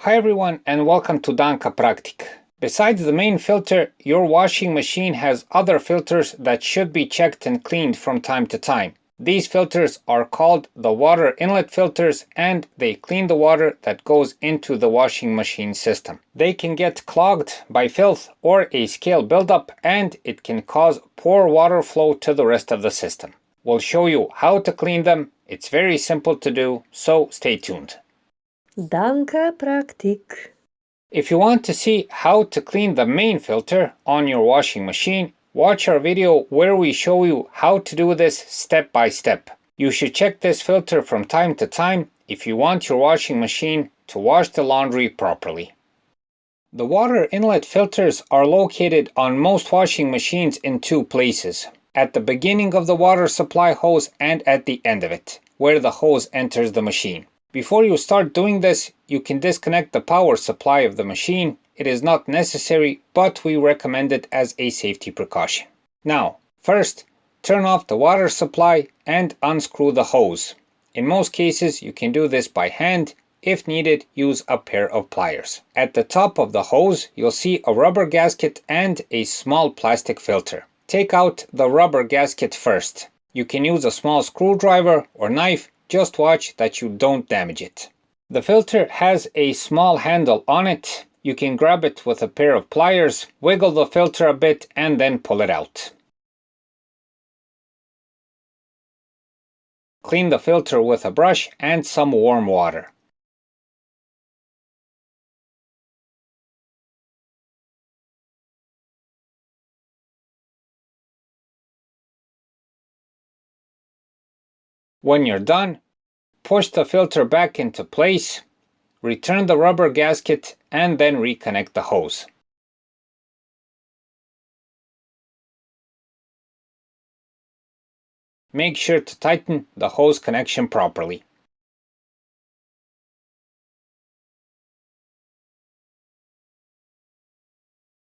Hi everyone and welcome to Danka Praktik. Besides the main filter, your washing machine has other filters that should be checked and cleaned from time to time. These filters are called the water inlet filters and they clean the water that goes into the washing machine system. They can get clogged by filth or a scale buildup and it can cause poor water flow to the rest of the system. We'll show you how to clean them. It's very simple to do, so stay tuned. Danka Praktik. If you want to see how to clean the main filter on your washing machine, watch our video where we show you how to do this step by step. You should check this filter from time to time if you want your washing machine to wash the laundry properly. The water inlet filters are located on most washing machines in two places: at the beginning of the water supply hose and at the end of it, where the hose enters the machine. Before you start doing this, you can disconnect the power supply of the machine. It is not necessary, but we recommend it as a safety precaution. Now, first, turn off the water supply and unscrew the hose. In most cases, you can do this by hand. If needed, use a pair of pliers. At the top of the hose, you'll see a rubber gasket and a small plastic filter. Take out the rubber gasket first. You can use a small screwdriver or knife. Just watch that you don't damage it. The filter has a small handle on it. You can grab it with a pair of pliers, wiggle the filter a bit, and then pull it out. Clean the filter with a brush and some warm water. When you're done, push the filter back into place, return the rubber gasket, and then reconnect the hose. Make sure to tighten the hose connection properly.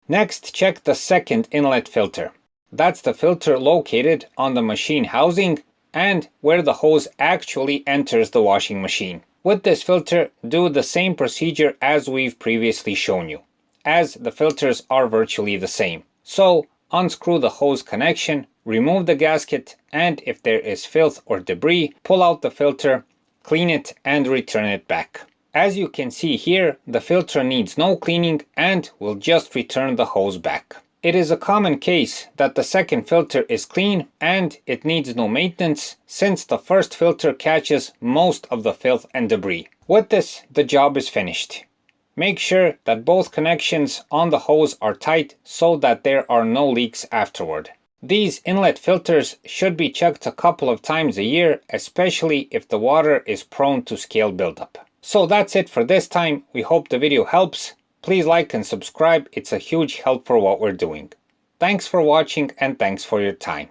Next, check the second inlet filter. That's the filter located on the machine housing and where the hose actually enters the washing machine. With this filter, do the same procedure as we've previously shown you, as the filters are virtually the same. So, unscrew the hose connection, remove the gasket, and if there is filth or debris, pull out the filter, clean it, and return it back. As you can see here, the filter needs no cleaning and will just return the hose back. It is a common case that the second filter is clean and it needs no maintenance since the first filter catches most of the filth and debris. With this, the job is finished. Make sure that both connections on the hose are tight so that there are no leaks afterward. These inlet filters should be checked a couple of times a year, especially if the water is prone to scale buildup. So that's it for this time. We hope the video helps. Please like and subscribe. It's a huge help for what we're doing. Thanks for watching and thanks for your time.